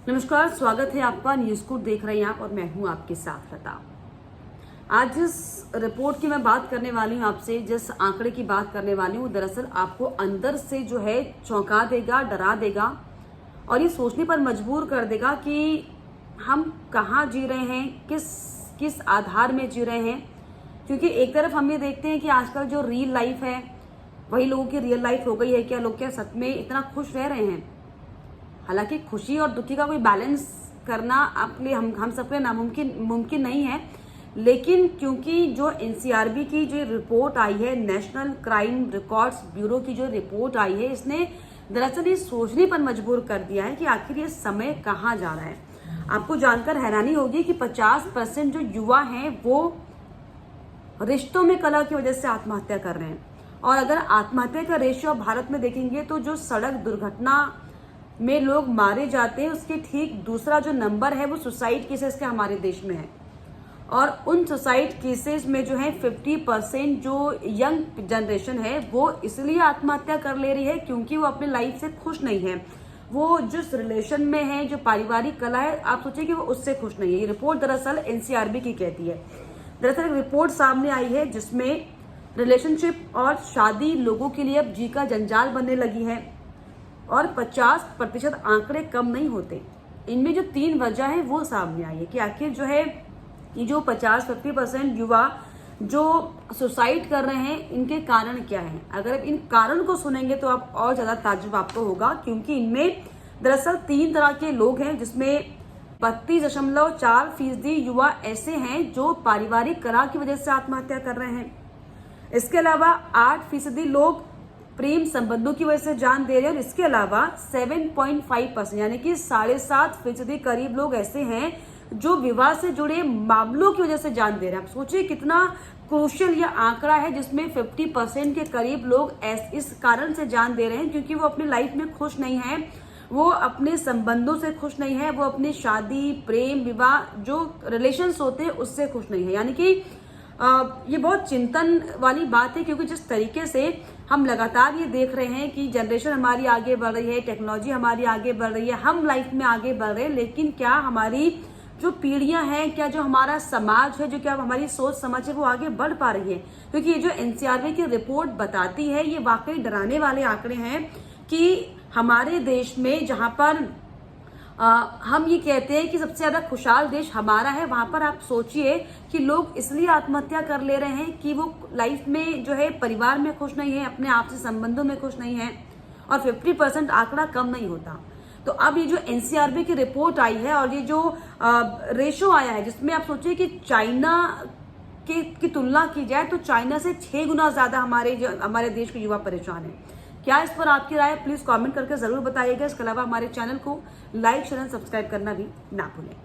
नमस्कार, स्वागत है आपका। न्यूज को देख रहे हैं आप और मैं हूं आपके साथ लता। आज जिस रिपोर्ट की मैं बात करने वाली हूं आपसे, जिस आंकड़े की बात करने वाली हूं, दरअसल आपको अंदर से जो है चौंका देगा, डरा देगा और ये सोचने पर मजबूर कर देगा कि हम कहाँ जी रहे हैं, किस आधार में जी रहे हैं। क्योंकि एक तरफ हम ये देखते हैं कि आजकल जो रियल लाइफ है वही लोगों की रियल लाइफ हो गई है। क्या लोग क्या सच में इतना खुश रह रहे हैं? हालांकि खुशी और दुखी का कोई बैलेंस करना आपके लिए हम सबके मुमकिन नहीं है, लेकिन क्योंकि जो एनसीआरबी की जो रिपोर्ट आई है, नेशनल क्राइम रिकॉर्ड्स ब्यूरो की जो रिपोर्ट आई है, इसने दरअसल ये सोचने पर मजबूर कर दिया है कि आखिर ये समय कहाँ जा रहा है। आपको जानकर हैरानी होगी कि 50% जो युवा हैं वो रिश्तों में कलह की वजह से आत्महत्या कर रहे हैं। और अगर आत्महत्या का रेशियो भारत में देखेंगे तो जो सड़क दुर्घटना में लोग मारे जाते हैं उसके ठीक दूसरा जो नंबर है वो सुसाइड केसेस का हमारे देश में है। और उन सुसाइड केसेस में जो है 50% जो यंग जनरेशन है वो इसलिए आत्महत्या कर ले रही है क्योंकि वो अपने लाइफ से खुश नहीं है। वो जिस रिलेशन में है, जो पारिवारिक कला है, आप सोचिए कि वो उससे खुश नहीं है। ये रिपोर्ट दरअसल एनसीआरबी की कहती है। दरअसल एक रिपोर्ट सामने आई है जिसमें रिलेशनशिप और शादी लोगों के लिए अब जी का जंजाल बनने लगी है और 50% आंकड़े कम नहीं होते। इनमें जो 3 वजह है वो सामने आई है कि आखिर जो है ये जो 50% युवा जो सुसाइड कर रहे हैं, इनके कारण क्या हैं। अगर आप इन कारण को सुनेंगे तो आप और ज्यादा ताज्जुब आपको होगा, क्योंकि इनमें दरअसल 3 तरह के लोग हैं, जिसमें 32.4% युवा ऐसे हैं जो पारिवारिक कलह की वजह से आत्महत्या कर रहे हैं। इसके अलावा 8% लोग प्रेम संबंधों की वजह से जान दे रहे हैं और इसके अलावा 7.5% यानी कि 7.5% करीब लोग ऐसे हैं जो विवाह से जुड़े मामलों की वजह से जान दे रहे हैं। आप सोचिए कितना क्रूशियल यह आंकड़ा है, जिसमें 50% के करीब लोग इस कारण से जान दे रहे हैं क्योंकि वो अपनी लाइफ में खुश नहीं है, वो अपने संबंधों से खुश नहीं है, वो अपनी शादी, प्रेम, विवाह जो रिलेशंस होते हैं उससे खुश नहीं है। यानी कि ये बहुत चिंतन वाली बात है, क्योंकि जिस तरीके से हम लगातार ये देख रहे हैं कि जनरेशन हमारी आगे बढ़ रही है, टेक्नोलॉजी हमारी आगे बढ़ रही है, हम लाइफ में आगे बढ़ रहे हैं, लेकिन क्या हमारी जो पीढ़ियां हैं, क्या जो हमारा समाज है, जो क्या हमारी सोच समझ है, वो आगे बढ़ पा रही है? क्योंकि ये जो एनसीआरबी की रिपोर्ट बताती है, ये वाकई डराने वाले आंकड़े हैं कि हमारे देश में, जहां पर हम ये कहते हैं कि सबसे ज्यादा खुशहाल देश हमारा है, वहां पर आप सोचिए कि लोग इसलिए आत्महत्या कर ले रहे हैं कि वो लाइफ में जो है परिवार में खुश नहीं है, अपने आप से संबंधों में खुश नहीं है, और 50% आंकड़ा कम नहीं होता। तो अब ये जो एनसीआरबी की रिपोर्ट आई है और ये जो रेशो आया है, जिसमें आप सोचिए कि चाइना की तुलना की जाए तो चाइना से 6 गुना ज्यादा हमारे देश के युवा परेशान है। क्या इस पर आपकी राय? प्लीज कमेंट करके जरूर बताइएगा। इसके अलावा हमारे चैनल को लाइक, शेयर एंड सब्सक्राइब करना भी ना भूलें।